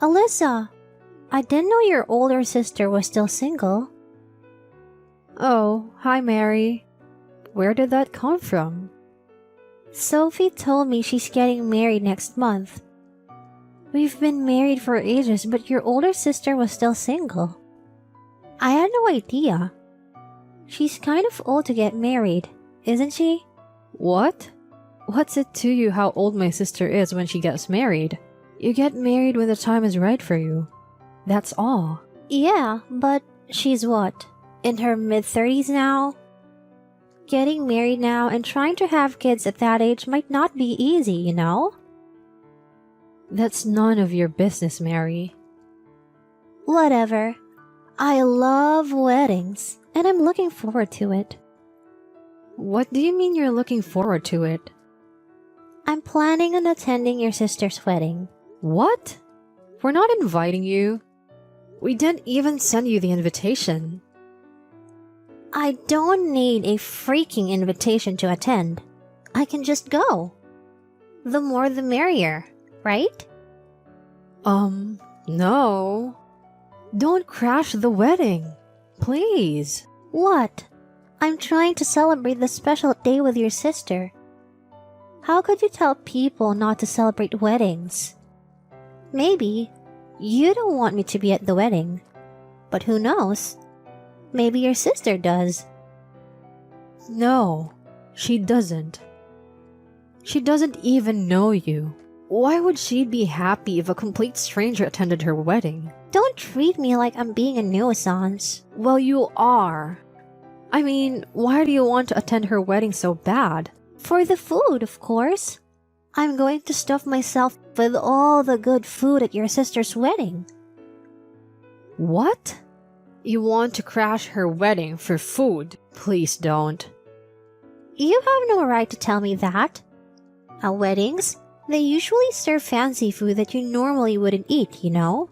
Alyssa, I didn't know your older sister was still single. Oh, hi Mary. Where did that come from? Sophie told me she's getting married next month. We've been married for ages, but your older sister was still single. I had no idea. She's kind of old to get married, isn't she? What? What's it to you how old my sister is when she gets married? You get married when the time is right for you. That's all. Yeah, but she's what? In her mid-30s now? Getting married now and trying to have kids at that age might not be easy, you know? That's none of your business, Mary. Whatever. I love weddings, and I'm looking forward to it. What do you mean you're looking forward to it? I'm planning on attending your sister's wedding. What? We're not inviting you. We didn't even send you the invitation. I don't need a freaking invitation to attend. I can just go. The more the merrier, right? No. Don't crash the wedding. Please. What? I'm trying to celebrate the special day with your sister. How could you tell people not to celebrate weddings? Maybe you don't want me to be at the wedding. But who knows? Maybe your sister does. No, she doesn't. She doesn't even know you. Why would she be happy if a complete stranger attended her wedding? Don't treat me like I'm being a nuisance. Well, you are. I mean, why do you want to attend her wedding so bad? For the food, of course. I'm going to stuff myself with all the good food at your sister's wedding. What? You want to crash her wedding for food? Please don't. You have no right to tell me that. At weddings, they usually serve fancy food that you normally wouldn't eat, you know?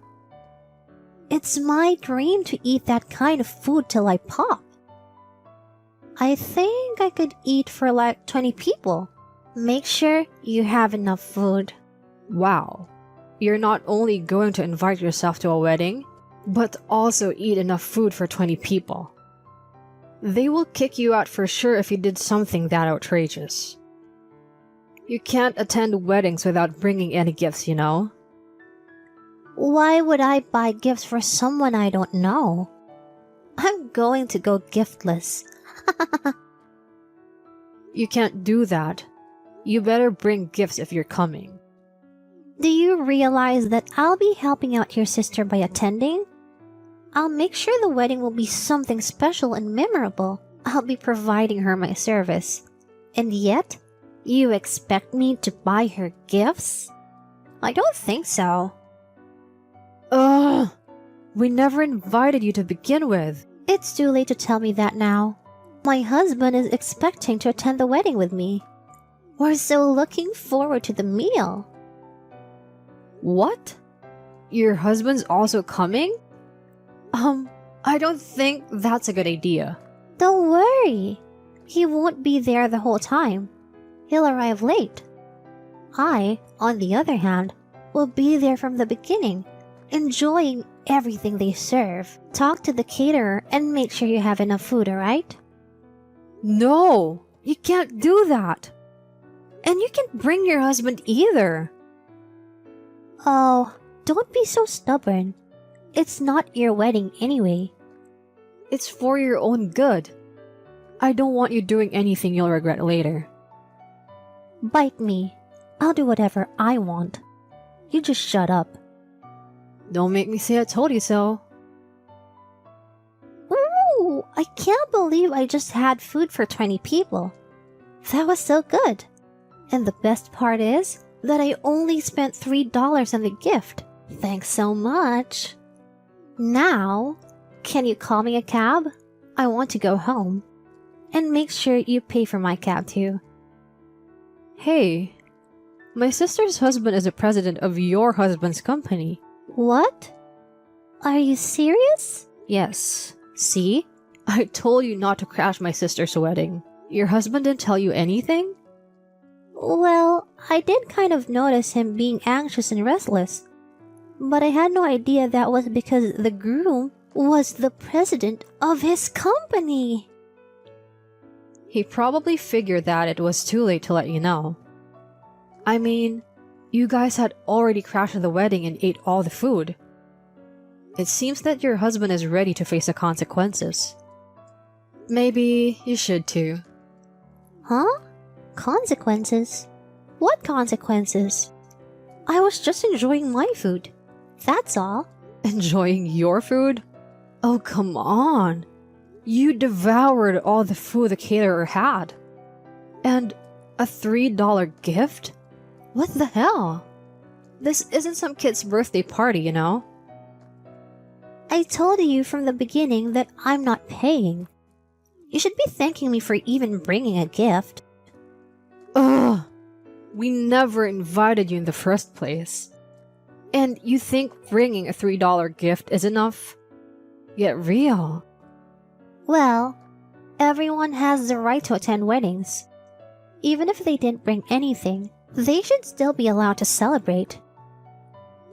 It's my dream to eat that kind of food till I pop. I think I could eat for like 20 people. Make sure you have enough food. Wow. You're not only going to invite yourself to a wedding, but also eat enough food for 20 people. They will kick you out for sure if you did something that outrageous. You can't attend weddings without bringing any gifts, you know? Why would I buy gifts for someone I don't know? I'm going to go giftless. You can't do that. You better bring gifts if you're coming. Do you realize that I'll be helping out your sister by attending? I'll make sure the wedding will be something special and memorable. I'll be providing her my service. And yet, you expect me to buy her gifts? I don't think so. Ugh! We never invited you to begin with. It's too late to tell me that now. My husband is expecting to attend the wedding with me. We're so looking forward to the meal. What? Your husband's also coming? I don't think that's a good idea. Don't worry. He won't be there the whole time. He'll arrive late. I, on the other hand, will be there from the beginning, enjoying everything they serve. Talk to the caterer and make sure you have enough food, alright? No, you can't do that. And you can't bring your husband either. Oh, don't be so stubborn. It's not your wedding anyway. It's for your own good. I don't want you doing anything you'll regret later. Bite me. I'll do whatever I want. You just shut up. Don't make me say I told you so. Ooh, I can't believe I just had food for 20 people. That was so good. And the best part is that I only spent $3 on the gift. Thanks so much. Now, can you call me a cab? I want to go home. And make sure you pay for my cab too. Hey, my sister's husband is the president of your husband's company. What? Are you serious? Yes. See? I told you not to crash my sister's wedding. Your husband didn't tell you anything? Well, I did kind of notice him being anxious and restless. but I had no idea that was because the groom was the president of his company. He probably figured that it was too late to let you know. I mean, you guys had already crashed the wedding and ate all the food. It seems that your husband is ready to face the consequences. Maybe you should too. Huh? Consequences? What consequences? I was just enjoying my food. That's all. Enjoying your food? Oh, come on. You devoured all the food the caterer had. And a $3 gift? What the hell? This isn't some kid's birthday party, you know? I told you from the beginning that I'm not paying. You should be thanking me for even bringing a gift. Ugh! We never invited you in the first place. And you think bringing a $3 gift is enough? Get real. Well, everyone has the right to attend weddings. Even if they didn't bring anything, they should still be allowed to celebrate.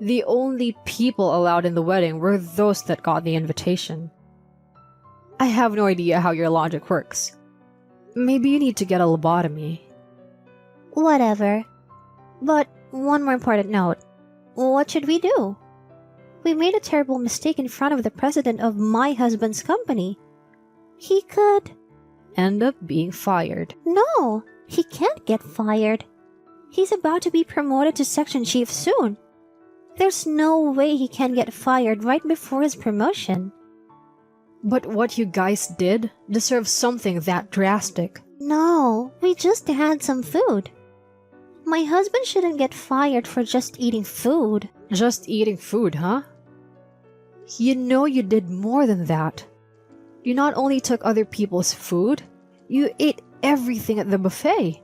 The only people allowed in the wedding were those that got the invitation. I have no idea how your logic works. Maybe you need to get a lobotomy. Whatever. But one more important note. What should we do? We made a terrible mistake in front of the president of my husband's company. He could end up being fired. No, he can't get fired. He's about to be promoted to section chief soon. There's no way he can get fired right before his promotion. But what you guys did deserves something that drastic. No, we just had some food. My husband shouldn't get fired for just eating food. Just eating food, huh? You know you did more than that. You not only took other people's food, you ate everything at the buffet.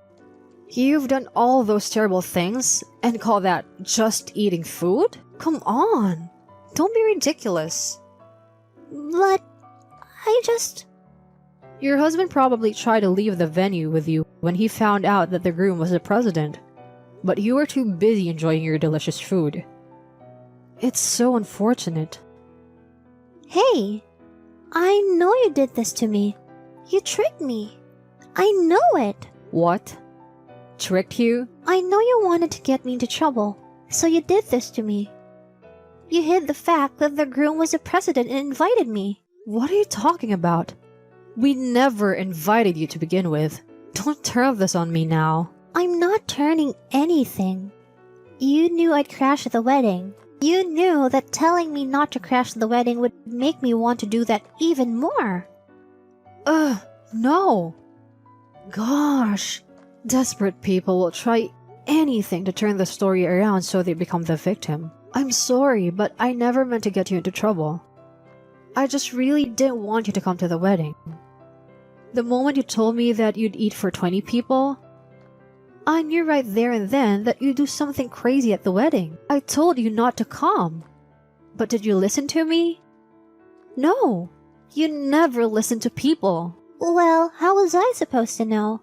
You've done all those terrible things and call that just eating food? Come on, don't be ridiculous. But Your husband probably tried to leave the venue with you when he found out that the groom was the president, but you were too busy enjoying your delicious food. It's so unfortunate. Hey, I know you did this to me. You tricked me. I know it. What? Tricked you? I know you wanted to get me into trouble, so you did this to me. You hid the fact that the groom was the president and invited me. What are you talking about? We never invited you to begin with. Don't turn this on me now. I'm not turning anything. You knew I'd crash the wedding. You knew that telling me not to crash the wedding would make me want to do that even more. No. Gosh. Desperate people will try anything to turn the story around so they become the victim. I'm sorry, but I never meant to get you into trouble. I just really didn't want you to come to the wedding. The moment you told me that you'd eat for 20 people, I knew right there and then that you'd do something crazy at the wedding. I told you not to come. But did you listen to me? No, you never listen to people. Well, how was I supposed to know?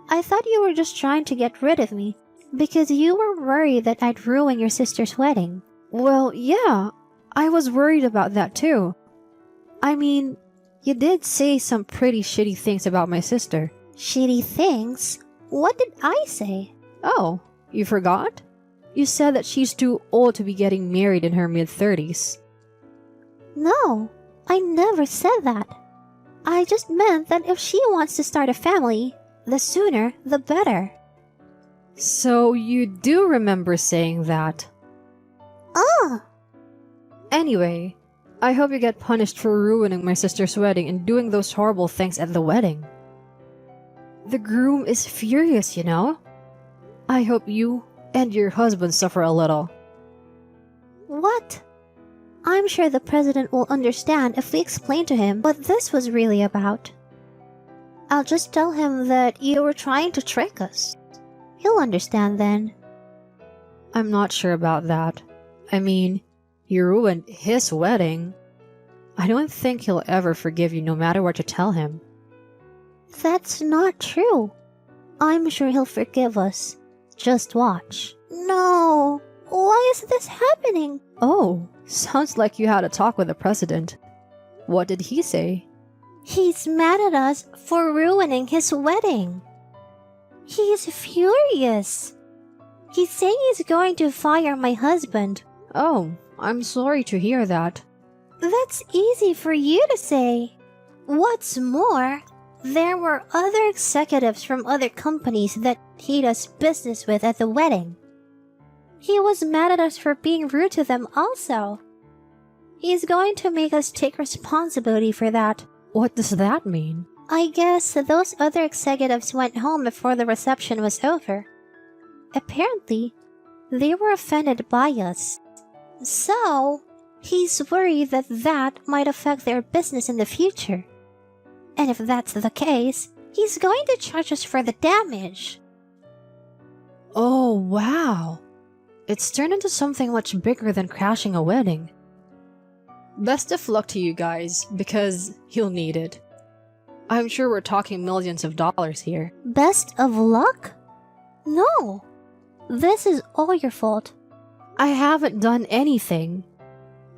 I thought you were just trying to get rid of me because you were worried that I'd ruin your sister's wedding. Well, yeah, I was worried about that too. I mean, you did say some pretty shitty things about my sister. Shitty things? What did I say? Oh, you forgot? You said that she's too old to be getting married in her mid-30s. No, I never said that. I just meant that if she wants to start a family, the sooner the better. So you do remember saying that? Anyway, I hope you get punished for ruining my sister's wedding and doing those horrible things at the wedding. The groom is furious, you know? I hope you and your husband suffer a little. What? I'm sure the president will understand if we explain to him what this was really about. I'll just tell him that you were trying to trick us. He'll understand then. I'm not sure about that. I mean, you ruined his wedding. I don't think he'll ever forgive you no matter what you tell him. That's not true. I'm sure he'll forgive us. Just watch. No, Why is this happening? Oh, sounds like you had a talk with the president. What did he say? He's mad at us for ruining his wedding. He's furious. He's saying he's going to fire my husband. Oh, I'm sorry to hear that. That's easy for you to say. What's more, there were other executives from other companies that he does business with at the wedding. He was mad at us for being rude to them also. He's going to make us take responsibility for that. What does that mean? I guess those other executives went home before the reception was over. Apparently, they were offended by us. So, he's worried that that might affect their business in the future. And if that's the case, he's going to charge us for the damage. Oh, wow. It's turned into something much bigger than crashing a wedding. Best of luck to you guys, because you'll need it. I'm sure we're talking millions of dollars here. Best of luck? No. This is all your fault. I haven't done anything.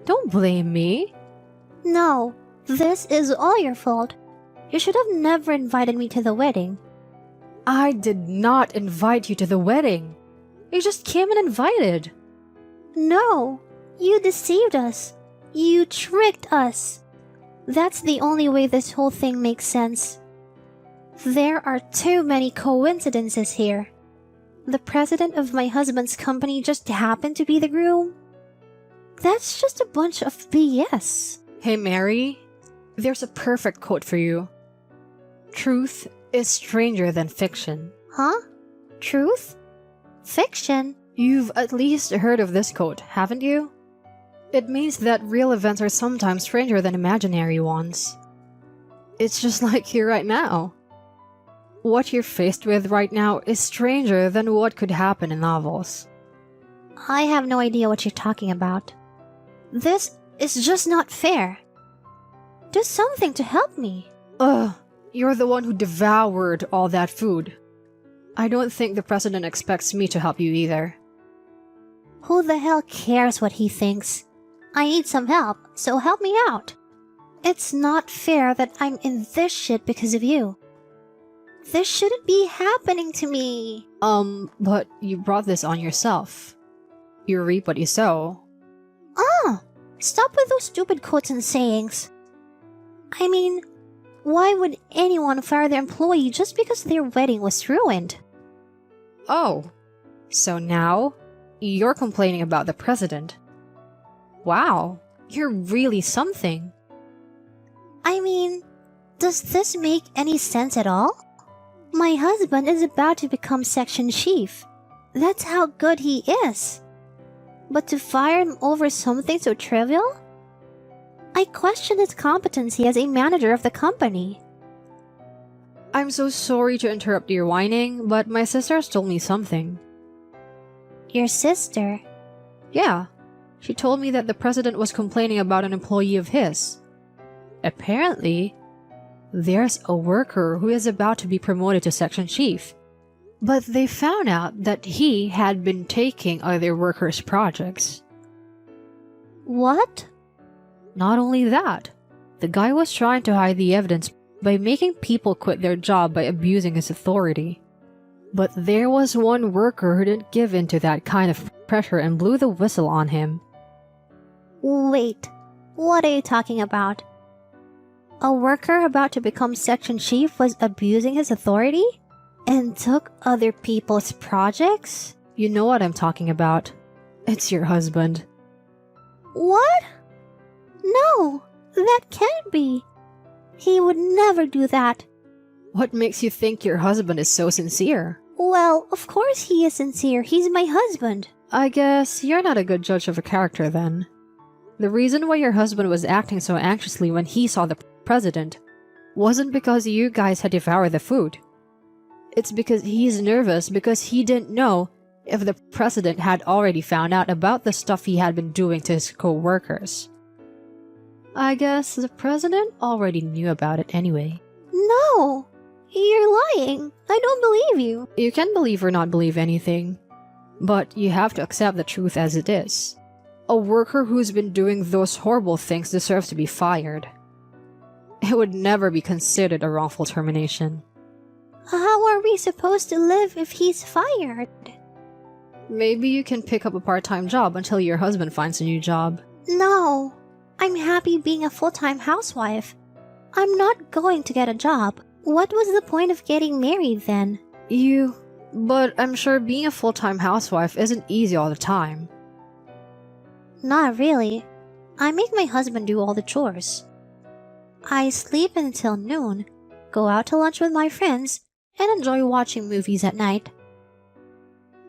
Don't blame me. No, this is all your fault. You should have never invited me to the wedding. I did not invite you to the wedding. You just came and invited. No, you deceived us. You tricked us. That's the only way this whole thing makes sense. There are too many coincidences here. The president of my husband's company just happened to be the groom. That's just a bunch of BS. Hey Mary, there's a perfect quote for you. Truth is stranger than fiction. Huh? Truth? Fiction? You've at least heard of this quote, haven't you? It means that real events are sometimes stranger than imaginary ones. It's just like here right now. What you're faced with right now is stranger than what could happen in novels. I have no idea what you're talking about. This is just not fair. Do something to help me. Ugh, you're the one who devoured all that food. I don't think the president expects me to help you either. Who the hell cares what he thinks? I need some help, so help me out. It's not fair that I'm in this shit because of you. This shouldn't be happening to me. But you brought this on yourself. You reap what you sow. Stop with those stupid quotes and sayings. I mean, why would anyone fire their employee just because their wedding was ruined? Oh, so now you're complaining about the president. Wow, you're really something. I mean, does this make any sense at all? My husband is about to become section chief. That's how good he is. But to fire him over something so trivial? I question his competency as a manager of the company. I'm so sorry to interrupt your whining, but my sister's told me something. Your sister? Yeah, she told me that the president was complaining about an employee of his. Apparently, there's a worker who is about to be promoted to section chief. But they found out that he had been taking other workers' projects. What? Not only that, the guy was trying to hide the evidence by making people quit their job by abusing his authority. But there was one worker who didn't give in to that kind of pressure and blew the whistle on him. Wait, what are you talking about? A worker about to become section chief was abusing his authority? And took other people's projects? You know what I'm talking about. It's your husband. What? No, that can't be. He would never do that. What makes you think your husband is so sincere? Well, of course he is sincere. He's my husband. I guess you're not a good judge of a character then. The reason why your husband was acting so anxiously when he saw the president wasn't because you guys had devoured the food. It's because he's nervous because he didn't know if the president had already found out about the stuff he had been doing to his co-workers. I guess the president already knew about it anyway. No, you're lying. I don't believe you. You can believe or not believe anything. But you have to accept the truth as it is. A worker who's been doing those horrible things deserves to be fired. It would never be considered a wrongful termination. How are we supposed to live if he's fired? Maybe you can pick up a part-time job until your husband finds a new job. No, I'm happy being a full-time housewife. I'm not going to get a job. What was the point of getting married then? But I'm sure being a full-time housewife isn't easy all the time. Not really. I make my husband do all the chores. I sleep until noon, go out to lunch with my friends, and enjoy watching movies at night.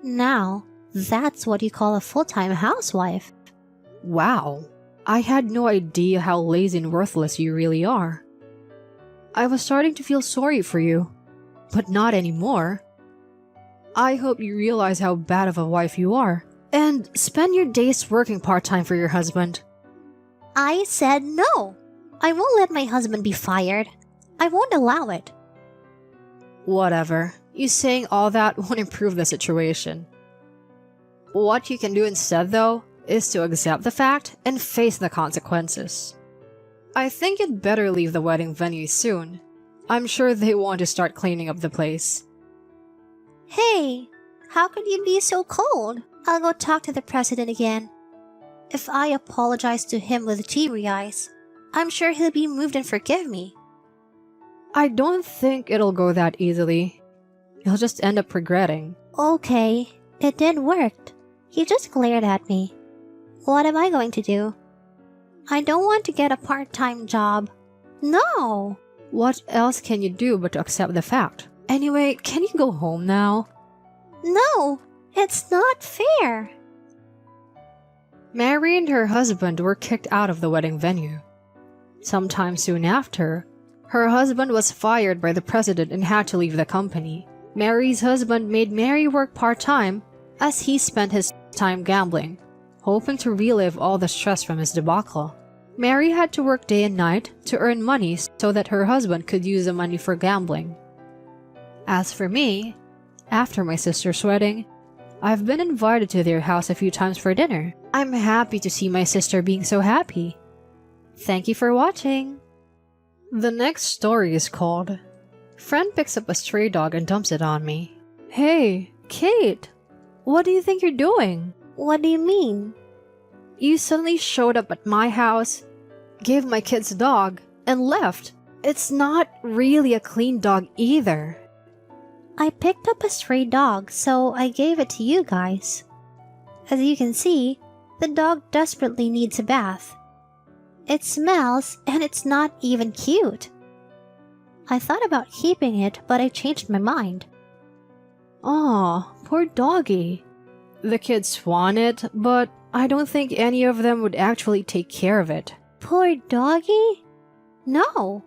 Now, that's what you call a full-time housewife. Wow, I had no idea how lazy and worthless you really are. I was starting to feel sorry for you, but not anymore. I hope you realize how bad of a wife you are, and spend your days working part-time for your husband. I said no. I won't let my husband be fired. I won't allow it. Whatever. You saying all that won't improve the situation. What you can do instead, though, is to accept the fact and face the consequences. I think you'd better leave the wedding venue soon. I'm sure they want to start cleaning up the place. Hey, how could you be so cold? I'll go talk to the president again. If I apologize to him with teary eyes, I'm sure he'll be moved and forgive me. I don't think it'll go that easily. You'll just end up regretting. Okay, it did work. He just glared at me. What am I going to do? I don't want to get a part-time job. No! What else can you do but to accept the fact? Anyway, can you go home now? No! It's not fair! Mary and her husband were kicked out of the wedding venue. Sometime soon after, her husband was fired by the president and had to leave the company. Mary's husband made Mary work part-time as he spent his time gambling, hoping to relive all the stress from his debacle. Mary had to work day and night to earn money so that her husband could use the money for gambling. As for me, after my sister's wedding, I've been invited to their house a few times for dinner. I'm happy to see my sister being so happy. Thank you for watching. The next story is called Friend Picks Up a Stray Dog and Dumps It on Me. Hey, Kate! What do you think you're doing? What do you mean? You suddenly showed up at my house, gave my kids a dog, and left. It's not really a clean dog either. I picked up a stray dog, so I gave it to you guys. As you can see, the dog desperately needs a bath. It smells, and it's not even cute. I thought about keeping it, but I changed my mind. Aw, poor doggy. The kids want it, but I don't think any of them would actually take care of it. Poor doggy? No,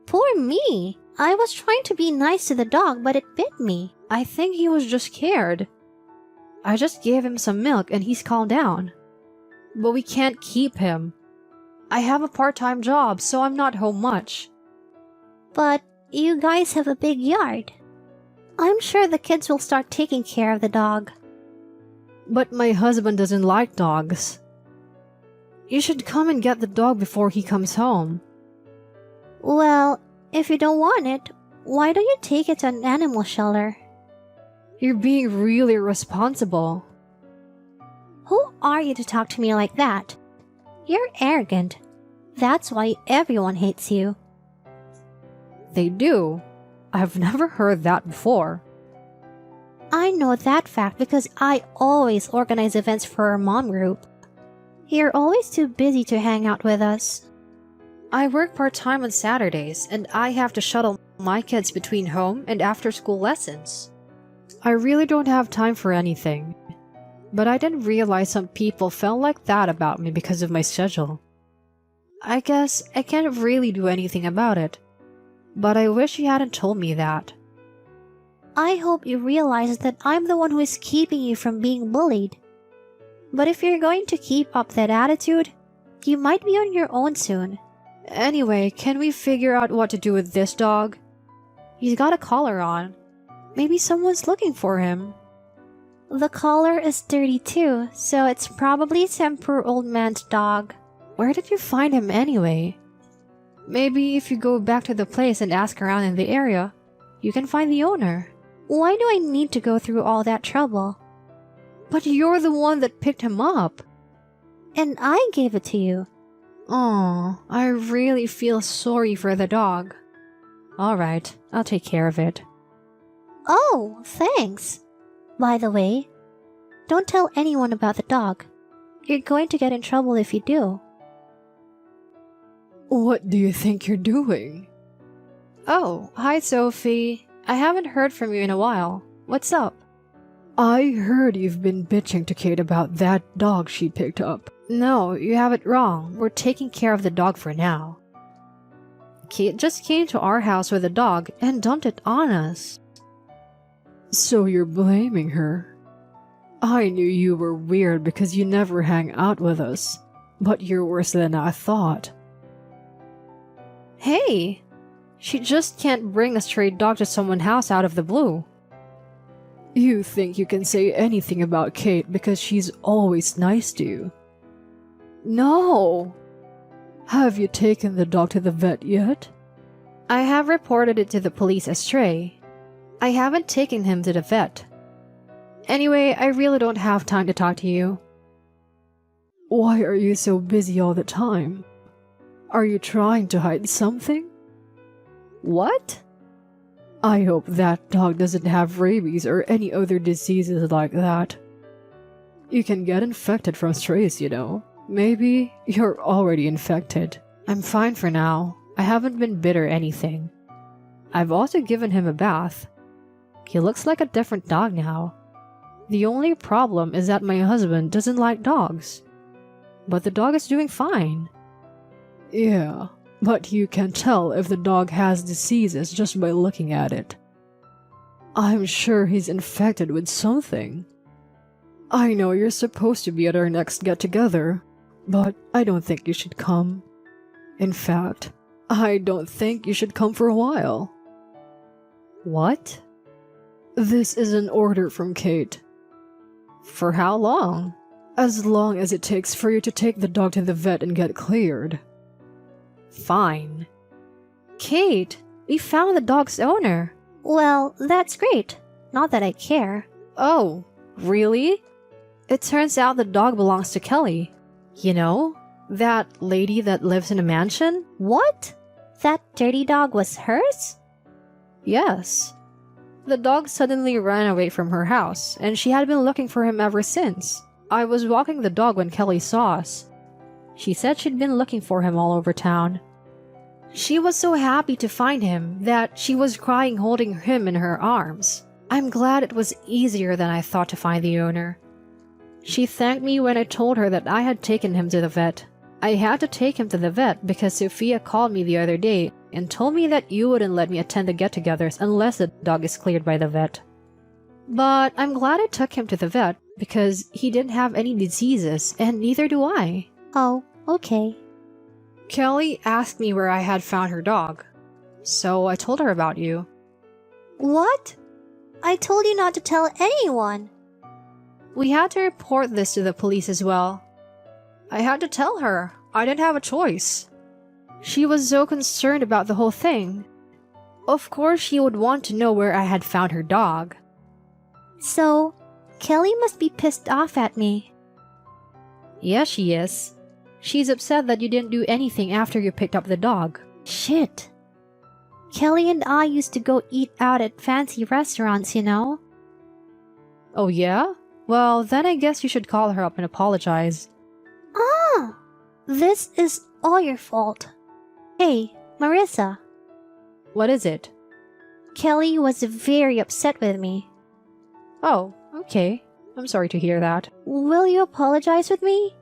poor me. I was trying to be nice to the dog, but it bit me. I think he was just scared. I just gave him some milk and he's calmed down. But we can't keep him. I have a part-time job, so I'm not home much. But you guys have a big yard. I'm sure the kids will start taking care of the dog. But my husband doesn't like dogs. You should come and get the dog before he comes home. Well, if you don't want it, why don't you take it to an animal shelter? You're being really irresponsible. Who are you to talk to me like that? You're arrogant. That's why everyone hates you. They do. I've never heard that before. I know that fact because I always organize events for our mom group. You're always too busy to hang out with us. I work part-time on Saturdays, and I have to shuttle my kids between home and after-school lessons. I really don't have time for anything. But I didn't realize some people felt like that about me because of my schedule. I guess I can't really do anything about it. But I wish you hadn't told me that. I hope you realize that I'm the one who is keeping you from being bullied. But if you're going to keep up that attitude, you might be on your own soon. Anyway, can we figure out what to do with this dog? He's got a collar on. Maybe someone's looking for him. The collar is dirty too, so it's probably some poor old man's dog. Where did you find him anyway? Maybe if you go back to the place and ask around in the area, you can find the owner. Why do I need to go through all that trouble? But you're the one that picked him up. And I gave it to you. Oh, I really feel sorry for the dog. Alright, I'll take care of it. Oh, thanks. By the way, don't tell anyone about the dog. You're going to get in trouble if you do. What do you think you're doing? Oh, hi Sophie. I haven't heard from you in a while. What's up? I heard you've been bitching to Kate about that dog she picked up. No, you have it wrong. We're taking care of the dog for now. Kate just came to our house with a dog and dumped it on us. So you're blaming her? I knew you were weird because you never hang out with us, but you're worse than I thought. Hey! She just can't bring a stray dog to someone's house out of the blue. You think you can say anything about Kate because she's always nice to you. No! Have you taken the dog to the vet yet? I have reported it to the police as stray. I haven't taken him to the vet. Anyway, I really don't have time to talk to you. Why are you so busy all the time? Are you trying to hide something? What? I hope that dog doesn't have rabies or any other diseases like that. You can get infected from strays, you know. Maybe you're already infected. I'm fine for now. I haven't been bit or anything. I've also given him a bath. He looks like a different dog now. The only problem is that my husband doesn't like dogs. But the dog is doing fine. Yeah, but you can tell if the dog has diseases just by looking at it. I'm sure he's infected with something. I know you're supposed to be at our next get-together, but I don't think you should come. In fact, I don't think you should come for a while. What? This is an order from Kate. For how long? As long as it takes for you to take the dog to the vet and get cleared. Fine. Kate, we found the dog's owner. Well, that's great. Not that I care. Oh, really? It turns out the dog belongs to Kelly. You know, that lady that lives in a mansion? What? That dirty dog was hers? Yes. The dog suddenly ran away from her house, and she had been looking for him ever since. I was walking the dog when Kelly saw us. She said she'd been looking for him all over town. She was so happy to find him that she was crying holding him in her arms. I'm glad it was easier than I thought to find the owner. She thanked me when I told her that I had taken him to the vet. I had to take him to the vet because Sophia called me the other day and told me that you wouldn't let me attend the get-togethers unless the dog is cleared by the vet. But I'm glad I took him to the vet because he didn't have any diseases and neither do I. Oh, okay. Kelly asked me where I had found her dog, so I told her about you. What? I told you not to tell anyone. We had to report this to the police as well. I had to tell her. I didn't have a choice. She was so concerned about the whole thing. Of course she would want to know where I had found her dog. So, Kelly must be pissed off at me. Yes, she is. She's upset that you didn't do anything after you picked up the dog. Shit. Kelly and I used to go eat out at fancy restaurants, you know? Oh yeah? Well, then I guess you should call her up and apologize. Ah! This is all your fault. Hey, Marissa. What is it? Kelly was very upset with me. Oh, okay. I'm sorry to hear that. Will you apologize with me?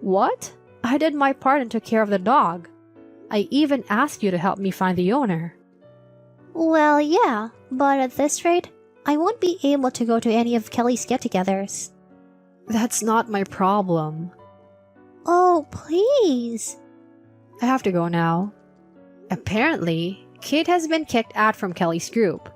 What? I did my part and took care of the dog. I even asked you to help me find the owner. Well, yeah, but at this rate, I won't be able to go to any of Kelly's get-togethers. That's not my problem. Oh, please. I have to go now. Apparently, Kate has been kicked out from Kelly's group.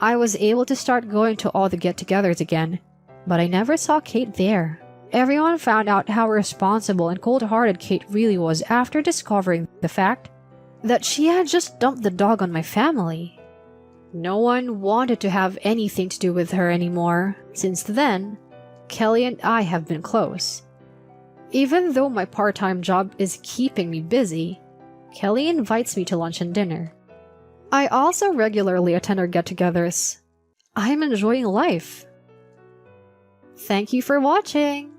I was able to start going to all the get-togethers again, but I never saw Kate there. Everyone found out how responsible and cold-hearted Kate really was after discovering the fact that she had just dumped the dog on my family. No one wanted to have anything to do with her anymore. Since then, Kelly and I have been close. Even though my part-time job is keeping me busy, Kelly invites me to lunch and dinner. I also regularly attend our get-togethers. I'm enjoying life. Thank you for watching!